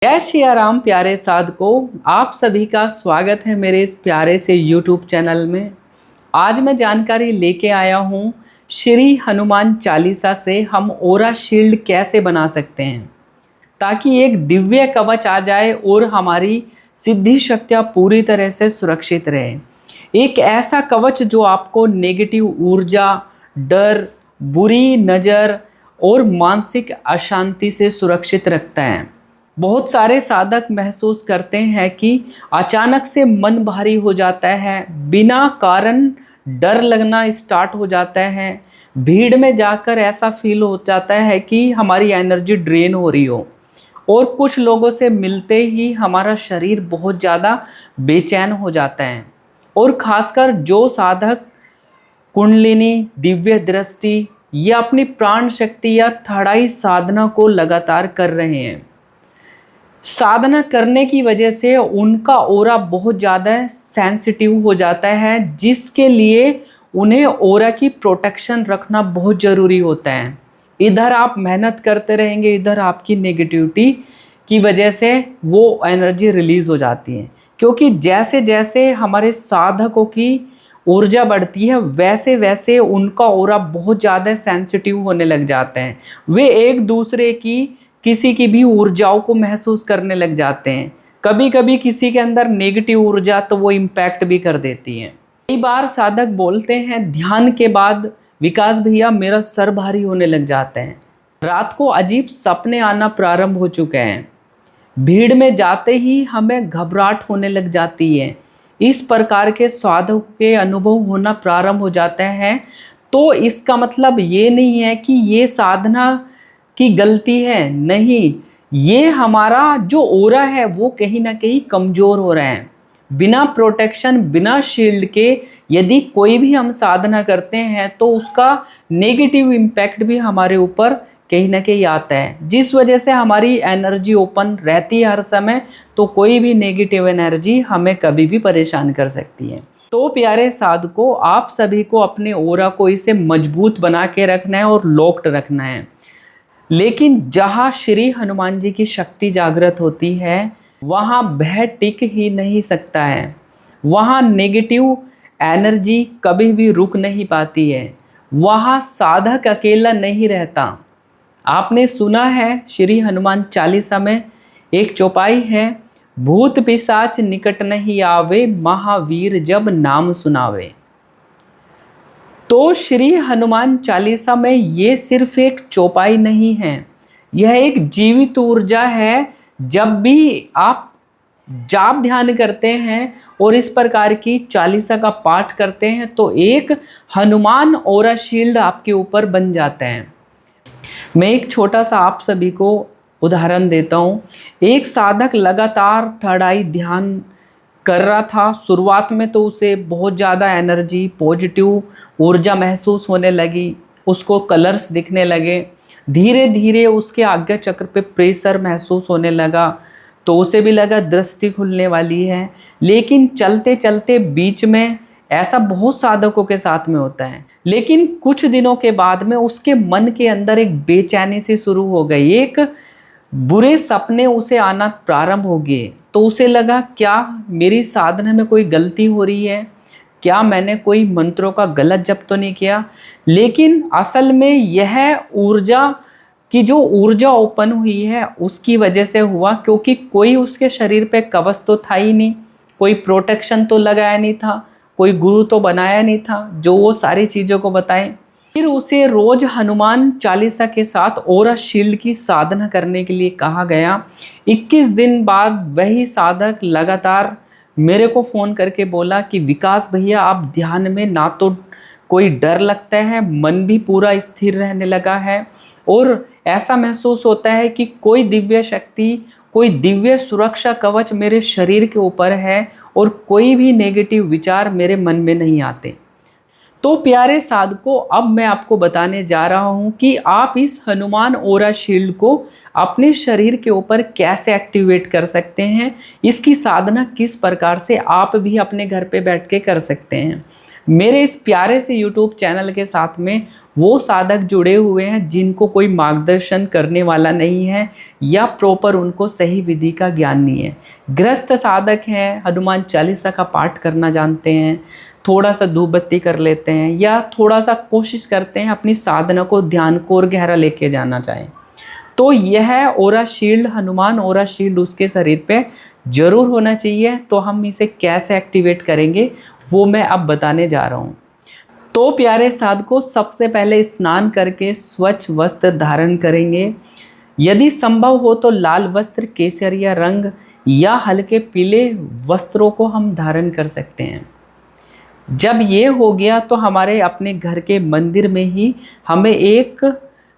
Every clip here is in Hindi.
जय सिया राम प्यारे साधकों, आप सभी का स्वागत है मेरे इस प्यारे से YouTube चैनल में। आज मैं जानकारी लेके आया हूँ श्री हनुमान चालीसा से हम ओरा शील्ड कैसे बना सकते हैं ताकि एक दिव्य कवच आ जाए और हमारी सिद्धि शक्तियाँ पूरी तरह से सुरक्षित रहे। एक ऐसा कवच जो आपको नेगेटिव ऊर्जा, डर, बुरी नज़र और मानसिक अशांति से सुरक्षित रखता है। बहुत सारे साधक महसूस करते हैं कि अचानक से मन भारी हो जाता है, बिना कारण डर लगना स्टार्ट हो जाता है, भीड़ में जाकर ऐसा फील हो जाता है कि हमारी एनर्जी ड्रेन हो रही हो, और कुछ लोगों से मिलते ही हमारा शरीर बहुत ज़्यादा बेचैन हो जाता है। और ख़ासकर जो साधक कुंडलिनी, दिव्य दृष्टि या अपनी प्राण शक्ति या थर्ड साधना को लगातार कर रहे हैं, साधना करने की वजह से उनका ओरा बहुत ज़्यादा सेंसिटिव हो जाता है, जिसके लिए उन्हें ओरा की प्रोटेक्शन रखना बहुत ज़रूरी होता है। इधर आप मेहनत करते रहेंगे, इधर आपकी नेगेटिविटी की वजह से वो एनर्जी रिलीज़ हो जाती है, क्योंकि जैसे जैसे हमारे साधकों की ऊर्जा बढ़ती है वैसे वैसे उनका ओरा बहुत ज़्यादा सेंसिटिव होने लग जाते हैं। वे एक दूसरे की किसी की भी ऊर्जाओं को महसूस करने लग जाते हैं। कभी कभी किसी के अंदर नेगेटिव ऊर्जा तो वो इम्पैक्ट भी कर देती है। कई बार साधक बोलते हैं ध्यान के बाद विकास भैया मेरा सर भारी होने लग जाता है, रात को अजीब सपने आना प्रारंभ हो चुके हैं, भीड़ में जाते ही हमें घबराहट होने लग जाती है। इस प्रकार के साधक के अनुभव होना प्रारंभ हो जाते हैं। तो इसका मतलब ये नहीं है कि ये साधना की गलती है, नहीं, ये हमारा जो ओरा है वो कहीं ना कहीं कमज़ोर हो रहा है। बिना प्रोटेक्शन, बिना शील्ड के यदि कोई भी हम साधना करते हैं तो उसका नेगेटिव इम्पैक्ट भी हमारे ऊपर कहीं ना कहीं आता है, जिस वजह से हमारी एनर्जी ओपन रहती है हर समय, तो कोई भी नेगेटिव एनर्जी हमें कभी भी परेशान कर सकती है। तो प्यारे साधकों, आप सभी को अपने ओरा को इसे मजबूत बना के रखना है और लॉक्ड रखना है। लेकिन जहाँ श्री हनुमान जी की शक्ति जागृत होती है वहाँ भय टिक ही नहीं सकता है, वहाँ नेगेटिव एनर्जी कभी भी रुक नहीं पाती है, वहाँ साधक अकेला नहीं रहता। आपने सुना है श्री हनुमान चालीसा में एक चौपाई है, भूत पिशाच निकट नहीं आवे, महावीर जब नाम सुनावे। तो श्री हनुमान चालीसा में ये सिर्फ एक चौपाई नहीं है, यह एक जीवित ऊर्जा है। जब भी आप जाप ध्यान करते हैं और इस प्रकार की चालीसा का पाठ करते हैं तो एक हनुमान ओरा शील्ड आपके ऊपर बन जाते हैं। मैं एक छोटा सा आप सभी को उदाहरण देता हूँ। एक साधक लगातार थर्ड आई ध्यान कर रहा था। शुरुआत में तो उसे बहुत ज़्यादा एनर्जी, पॉजिटिव ऊर्जा महसूस होने लगी, उसको कलर्स दिखने लगे, धीरे धीरे उसके आज्ञा चक्र पे प्रेशर महसूस होने लगा, तो उसे भी लगा दृष्टि खुलने वाली है। लेकिन चलते चलते बीच में ऐसा बहुत साधकों के साथ में होता है, लेकिन कुछ दिनों के बाद में उसके मन के अंदर एक बेचैनी सी शुरू हो गई, एक बुरे सपने उसे आना प्रारंभ हो गए। तो उसे लगा क्या मेरी साधना में कोई गलती हो रही है, क्या मैंने कोई मंत्रों का गलत जप तो नहीं किया। लेकिन असल में यह ऊर्जा की जो ऊर्जा ओपन हुई है उसकी वजह से हुआ, क्योंकि कोई उसके शरीर पे कवच तो था ही नहीं, कोई प्रोटेक्शन तो लगाया नहीं था, कोई गुरु तो बनाया नहीं था जो वो सारी चीज़ों को बताए। फिर उसे रोज हनुमान चालीसा के साथ ओरा शील्ड की साधना करने के लिए कहा गया। 21 दिन बाद वही साधक लगातार मेरे को फ़ोन करके बोला कि विकास भैया आप ध्यान में ना तो कोई डर लगता है, मन भी पूरा स्थिर रहने लगा है, और ऐसा महसूस होता है कि कोई दिव्य शक्ति, कोई दिव्य सुरक्षा कवच मेरे शरीर के ऊपर है और कोई भी नेगेटिव विचार मेरे मन में नहीं आते। तो प्यारे साधकों, अब मैं आपको बताने जा रहा हूं कि आप इस हनुमान ओरा शील्ड को अपने शरीर के ऊपर कैसे एक्टिवेट कर सकते हैं, इसकी साधना किस प्रकार से आप भी अपने घर पे बैठ के कर सकते हैं। मेरे इस प्यारे से YouTube चैनल के साथ में वो साधक जुड़े हुए हैं जिनको कोई मार्गदर्शन करने वाला नहीं है या प्रॉपर उनको सही विधि का ज्ञान नहीं है। गृहस्थ साधक हैं, हनुमान चालीसा का पाठ करना जानते हैं, थोड़ा सा धूप बत्ती कर लेते हैं या थोड़ा सा कोशिश करते हैं अपनी साधना को, ध्यान को और गहरा लेके जाना चाहें, तो यह ओरा शील्ड, हनुमान ओरा शील्ड उसके शरीर पे जरूर होना चाहिए। तो हम इसे कैसे एक्टिवेट करेंगे वो मैं अब बताने जा रहा हूँ। तो प्यारे साधकों, सबसे पहले स्नान करके स्वच्छ वस्त्र धारण करेंगे। यदि संभव हो तो लाल वस्त्र, केसरिया रंग या हल्के पीले वस्त्रों को हम धारण कर सकते हैं। जब ये हो गया तो हमारे अपने घर के मंदिर में ही हमें एक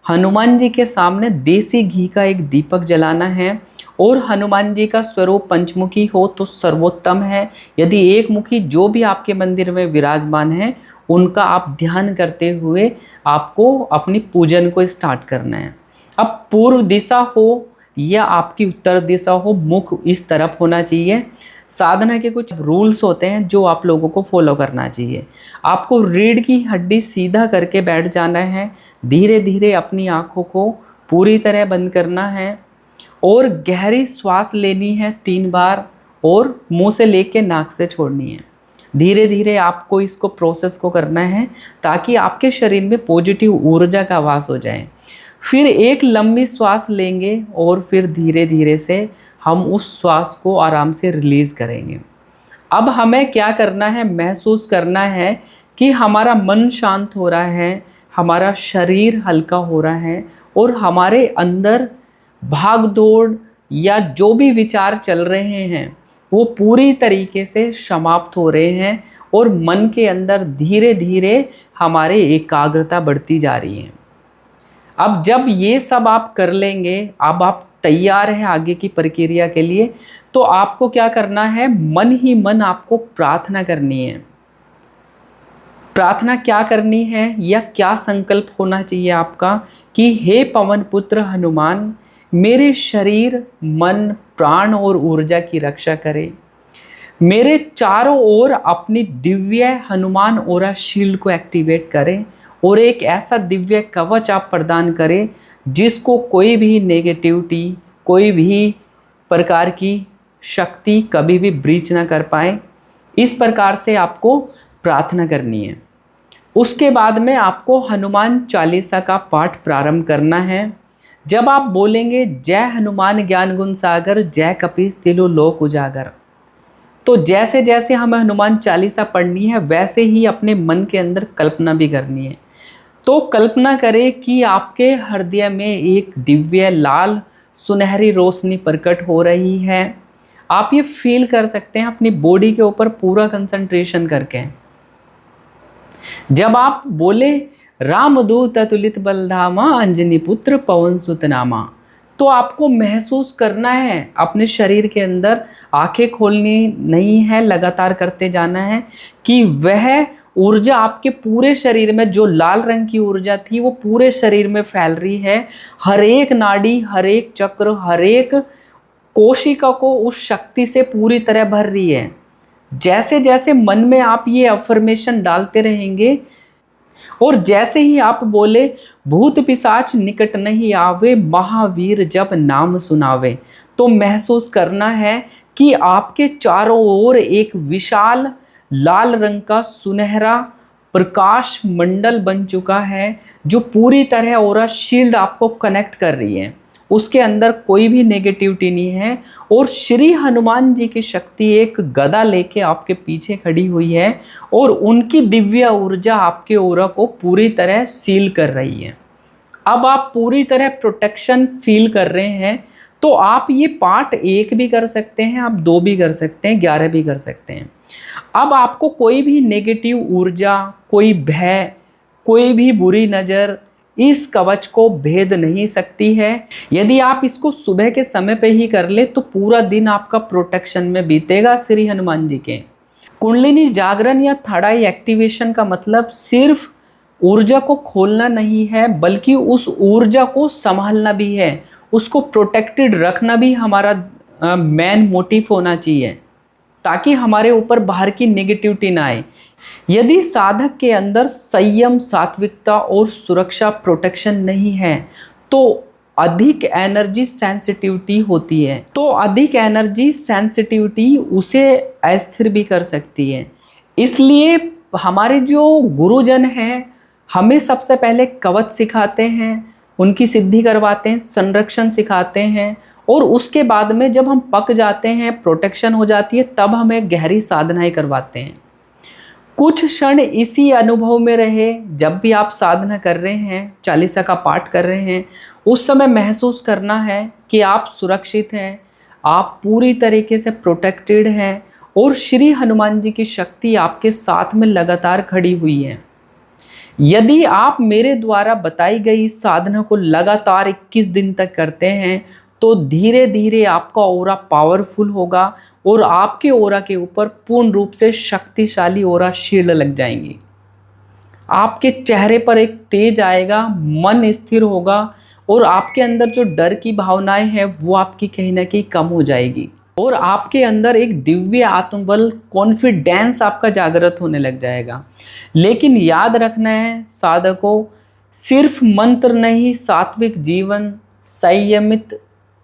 हनुमान जी के सामने देसी घी का एक दीपक जलाना है। और हनुमान जी का स्वरूप पंचमुखी हो तो सर्वोत्तम है। यदि एक मुखी जो भी आपके मंदिर में विराजमान है उनका आप ध्यान करते हुए आपको अपनी पूजन को स्टार्ट करना है। अब पूर्व दिशा हो या आपकी उत्तर दिशा हो, मुख इस तरफ होना चाहिए। साधना के कुछ रूल्स होते हैं जो आप लोगों को फॉलो करना चाहिए। आपको रीढ़ की हड्डी सीधा करके बैठ जाना है। धीरे धीरे अपनी आँखों को पूरी तरह बंद करना है और गहरी श्वास लेनी है 3 बार और मुंह से लेके नाक से छोड़नी है। धीरे धीरे आपको इसको प्रोसेस को करना है ताकि आपके शरीर में पॉजिटिव ऊर्जा का वास हो जाए। फिर एक लंबी श्वास लेंगे और फिर धीरे धीरे से हम उस श्वास को आराम से रिलीज़ करेंगे। अब हमें क्या करना है, महसूस करना है कि हमारा मन शांत हो रहा है, हमारा शरीर हल्का हो रहा है और हमारे अंदर भाग दौड़ या जो भी विचार चल रहे हैं वो पूरी तरीके से समाप्त हो रहे हैं और मन के अंदर धीरे धीरे हमारे एकाग्रता बढ़ती जा रही है। अब जब ये सब आप कर लेंगे, अब आप तैयार हैं आगे की प्रक्रिया के लिए, तो आपको क्या करना है, मन ही मन आपको प्रार्थना करनी है। प्रार्थना क्या करनी है या क्या संकल्प होना चाहिए आपका कि हे पवन पुत्र हनुमान, मेरे शरीर, मन, प्राण और ऊर्जा की रक्षा करे। मेरे चारों ओर अपनी दिव्य हनुमान ओरा शील्ड को एक्टिवेट करें और एक ऐसा दिव्य कवच आप प्रदान करें जिसको कोई भी नेगेटिविटी, कोई भी प्रकार की शक्ति कभी भी ब्रीच ना कर पाए। इस प्रकार से आपको प्रार्थना करनी है। उसके बाद में आपको हनुमान चालीसा का पाठ प्रारंभ करना है। जब आप बोलेंगे जय हनुमान ज्ञान गुण सागर, जय कपीस तिलु लोक उजागर, तो जैसे जैसे हमें हनुमान चालीसा पढ़नी है वैसे ही अपने मन के अंदर कल्पना भी करनी है। तो कल्पना करें कि आपके हृदय में एक दिव्य लाल सुनहरी रोशनी प्रकट हो रही है। आप ये फील कर सकते हैं अपनी बॉडी के ऊपर पूरा कंसंट्रेशन करके। जब आप बोले रामदूत अतुलित बलधामा, अंजनी पुत्र पवन सुत नामा, तो आपको महसूस करना है अपने शरीर के अंदर, आंखें खोलनी नहीं है, लगातार करते जाना है कि वह ऊर्जा आपके पूरे शरीर में, जो लाल रंग की ऊर्जा थी वो पूरे शरीर में फैल रही है। हर एक नाड़ी, हर एक चक्र, हर एक कोशिका को उस शक्ति से पूरी तरह भर रही है। जैसे जैसे मन में आप ये अफर्मेशन डालते रहेंगे और जैसे ही आप बोले भूत पिशाच निकट नहीं आवे, महावीर जब नाम सुनावे, तो महसूस करना है कि आपके चारों ओर एक विशाल लाल रंग का सुनहरा प्रकाश मंडल बन चुका है जो पूरी तरह ओरा शील्ड आपको कनेक्ट कर रही है। उसके अंदर कोई भी नेगेटिविटी नहीं है और श्री हनुमान जी की शक्ति एक गदा लेके आपके पीछे खड़ी हुई है और उनकी दिव्य ऊर्जा आपके ओरा को पूरी तरह सील कर रही है। अब आप पूरी तरह प्रोटेक्शन फील कर रहे हैं, तो आप ये पार्ट 1 भी कर सकते हैं, आप 2 भी कर सकते हैं, 11 भी कर सकते हैं। अब आपको कोई भी नेगेटिव ऊर्जा, कोई भय, कोई भी बुरी नज़र इस कवच को भेद नहीं सकती है। यदि आप इसको सुबह के समय पे ही कर ले तो पूरा दिन आपका प्रोटेक्शन में बीतेगा श्री हनुमान जी के। कुंडलिनी जागरण या थर्ड आई एक्टिवेशन का मतलब सिर्फ ऊर्जा को खोलना नहीं है, बल्कि उस ऊर्जा को संभालना भी है, उसको प्रोटेक्टेड रखना भी हमारा मेन मोटिव होना चाहिए ताकि हमारे ऊपर बाहर की नेगेटिविटी ना आए। यदि साधक के अंदर संयम, सात्विकता और सुरक्षा, प्रोटेक्शन नहीं है तो अधिक एनर्जी सेंसिटिविटी होती है। तो अधिक एनर्जी सेंसिटिविटी उसे अस्थिर भी कर सकती है। इसलिए हमारे जो गुरुजन हैं हमें सबसे पहले कवच सिखाते हैं, उनकी सिद्धि करवाते हैं, संरक्षण सिखाते हैं, और उसके बाद में जब हम पक जाते हैं, प्रोटेक्शन हो जाती है, तब हमें गहरी साधनाएं करवाते हैं। कुछ क्षण इसी अनुभव में रहे। जब भी आप साधना कर रहे हैं, चालीसा का पाठ कर रहे हैं, उस समय महसूस करना है कि आप सुरक्षित हैं, आप पूरी तरीके से प्रोटेक्टेड हैं और श्री हनुमान जी की शक्ति आपके साथ में लगातार खड़ी हुई है। यदि आप मेरे द्वारा बताई गई इस साधना को लगातार 21 दिन तक करते हैं तो धीरे धीरे आपका ऑरा पावरफुल होगा और आपके ऑरा के ऊपर पूर्ण रूप से शक्तिशाली ऑरा शील्ड लग जाएंगी। आपके चेहरे पर एक तेज आएगा, मन स्थिर होगा और आपके अंदर जो डर की भावनाएं हैं वो आपकी कहीं ना कहीं कम हो जाएगी और आपके अंदर एक दिव्य आत्मबल, कॉन्फिडेंस आपका जागृत होने लग जाएगा। लेकिन याद रखना है साधकों, सिर्फ मंत्र नहीं, सात्विक जीवन, संयमित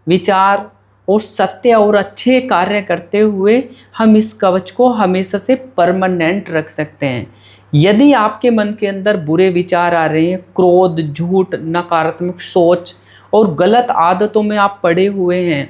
विचार और सत्य और अच्छे कार्य करते हुए हम इस कवच को हमेशा से परमानेंट रख सकते हैं। यदि आपके मन के अंदर बुरे विचार आ रहे हैं, क्रोध, झूठ, नकारात्मक सोच और गलत आदतों में आप पड़े हुए हैं,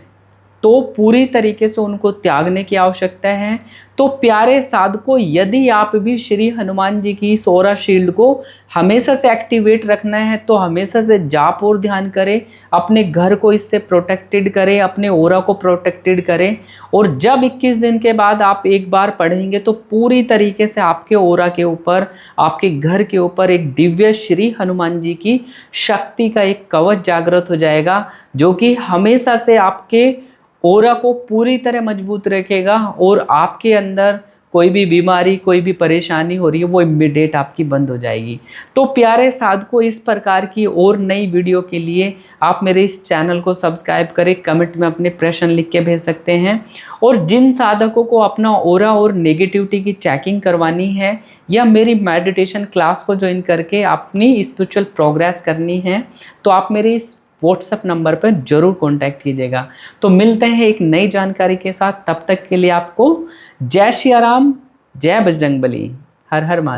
तो पूरी तरीके से उनको त्यागने की आवश्यकता है। तो प्यारे साधकों, यदि आप भी श्री हनुमान जी की इस ऑरा शील्ड को हमेशा से एक्टिवेट रखना है तो हमेशा से जाप और ध्यान करें, अपने घर को इससे प्रोटेक्टेड करें, अपने ऑरा को प्रोटेक्टेड करें। और जब 21 दिन के बाद आप एक बार पढ़ेंगे तो पूरी तरीके से आपके ऑरा के ऊपर, आपके घर के ऊपर एक दिव्य श्री हनुमान जी की शक्ति का एक कवच जागृत हो जाएगा, जो कि हमेशा से आपके ऑरा को पूरी तरह मजबूत रखेगा और आपके अंदर कोई भी बीमारी, कोई भी परेशानी हो रही है वो इमीडिएट आपकी बंद हो जाएगी। तो प्यारे साधकों, इस प्रकार की और नई वीडियो के लिए आप मेरे इस चैनल को सब्सक्राइब करें, कमेंट में अपने प्रश्न लिख के भेज सकते हैं। और जिन साधकों को अपना ऑरा और नेगेटिविटी की चेकिंग करवानी है या मेरी मेडिटेशन क्लास को ज्वाइन करके अपनी स्पिरिचुअल प्रोग्रेस करनी है तो आप मेरे इस व्हाट्सएप नंबर पर जरूर कांटेक्ट कीजिएगा। तो मिलते हैं एक नई जानकारी के साथ, तब तक के लिए आपको जय श्री राम, जय बजरंगबली, हर हर महादेव।